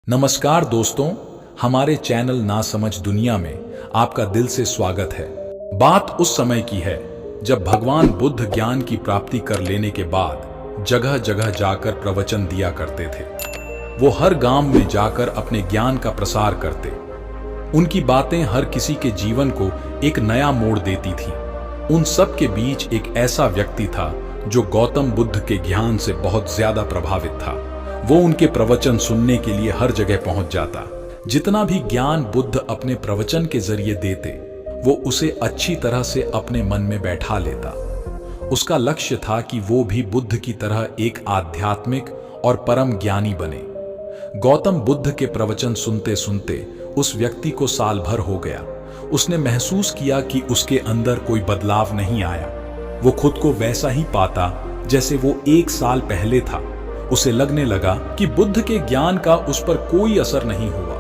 नमस्कार दोस्तों, हमारे चैनल ना समझ दुनिया में आपका दिल से स्वागत है। बात उस समय की है जब भगवान बुद्ध ज्ञान की प्राप्ति कर लेने के बाद जगह जगह जाकर प्रवचन दिया करते थे। वो हर गांव में जाकर अपने ज्ञान का प्रसार करते। उनकी बातें हर किसी के जीवन को एक नया मोड़ देती थी। उन सब के बीच एक ऐसा व्यक्ति था जो गौतम बुद्ध के ज्ञान से बहुत ज्यादा प्रभावित था। वो उनके प्रवचन सुनने के लिए हर जगह पहुंच जाता। जितना भी ज्ञान बुद्ध अपने प्रवचन के जरिए देते, वो उसे अच्छी तरह से अपने मन में बैठा लेता। उसका लक्ष्य था कि वो भी बुद्ध की तरह एक आध्यात्मिक और परम ज्ञानी बने। गौतम बुद्ध के प्रवचन सुनते सुनते उस व्यक्ति को साल भर हो गया। उसने महसूस किया कि उसके अंदर कोई बदलाव नहीं आया। वो खुद को वैसा ही पाता जैसे वो 1 साल पहले था। उसे लगने लगा कि बुद्ध के ज्ञान का उस पर कोई असर नहीं हुआ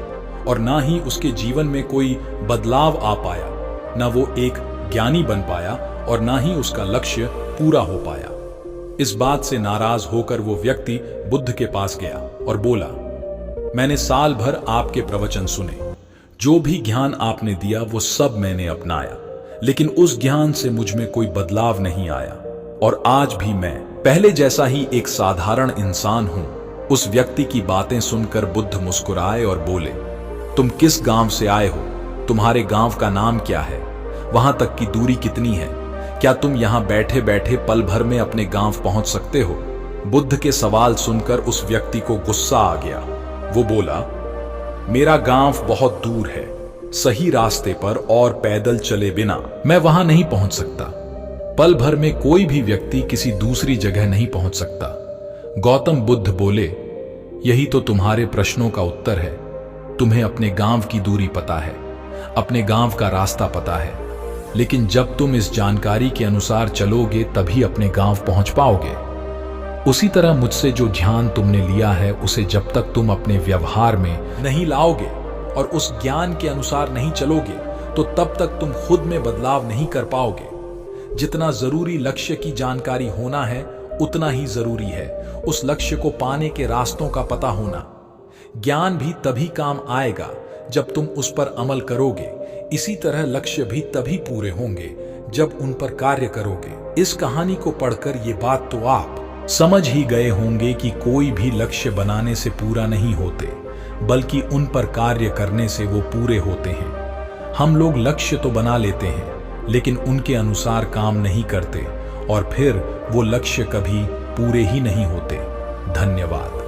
और ना ही उसके जीवन में कोई बदलाव आ पाया। ना वो एक ज्ञानी बन पाया और ना ही उसका लक्ष्य पूरा हो पाया। इस बात से नाराज होकर वो व्यक्ति बुद्ध के पास गया और बोला, मैंने साल भर आपके प्रवचन सुने। जो भी ज्ञान आपने दिया वो सब मैंने अपनाया, लेकिन उस ज्ञान से मुझ में कोई बदलाव नहीं आया और आज भी मैं पहले जैसा ही एक साधारण इंसान हूं। उस व्यक्ति की बातें सुनकर बुद्ध मुस्कुराए और बोले, तुम किस गांव से आए हो? तुम्हारे गांव का नाम क्या है? वहां तक की दूरी कितनी है? क्या तुम यहां बैठे बैठे पल भर में अपने गांव पहुंच सकते हो? बुद्ध के सवाल सुनकर उस व्यक्ति को गुस्सा आ गया। वो बोला, मेरा गांव बहुत दूर है, सही रास्ते पर और पैदल चले बिना मैं वहां नहीं पहुंच सकता। पल भर में कोई भी व्यक्ति किसी दूसरी जगह नहीं पहुंच सकता। गौतम बुद्ध बोले, यही तो तुम्हारे प्रश्नों का उत्तर है। तुम्हें अपने गांव की दूरी पता है, अपने गांव का रास्ता पता है, लेकिन जब तुम इस जानकारी के अनुसार चलोगे तभी अपने गांव पहुंच पाओगे। उसी तरह मुझसे जो ज्ञान तुमने लिया है उसे जब तक तुम अपने व्यवहार में नहीं लाओगे और उस ज्ञान के अनुसार नहीं चलोगे तो तब तक तुम खुद में बदलाव नहीं कर पाओगे। जितना जरूरी लक्ष्य की जानकारी होना है, उतना ही जरूरी है उस लक्ष्य को पाने के रास्तों का पता होना। ज्ञान भी तभी काम आएगा जब तुम उस पर अमल करोगे। इसी तरह लक्ष्य भी तभी पूरे होंगे जब उन पर कार्य करोगे। इस कहानी को पढ़कर ये बात तो आप समझ ही गए होंगे कि कोई भी लक्ष्य बनाने से पूरा नहीं होते, बल्कि उन पर कार्य करने से वो पूरे होते हैं। हम लोग लक्ष्य तो बना लेते हैं, लेकिन उनके अनुसार काम नहीं करते और फिर वो लक्ष्य कभी पूरे ही नहीं होते। धन्यवाद।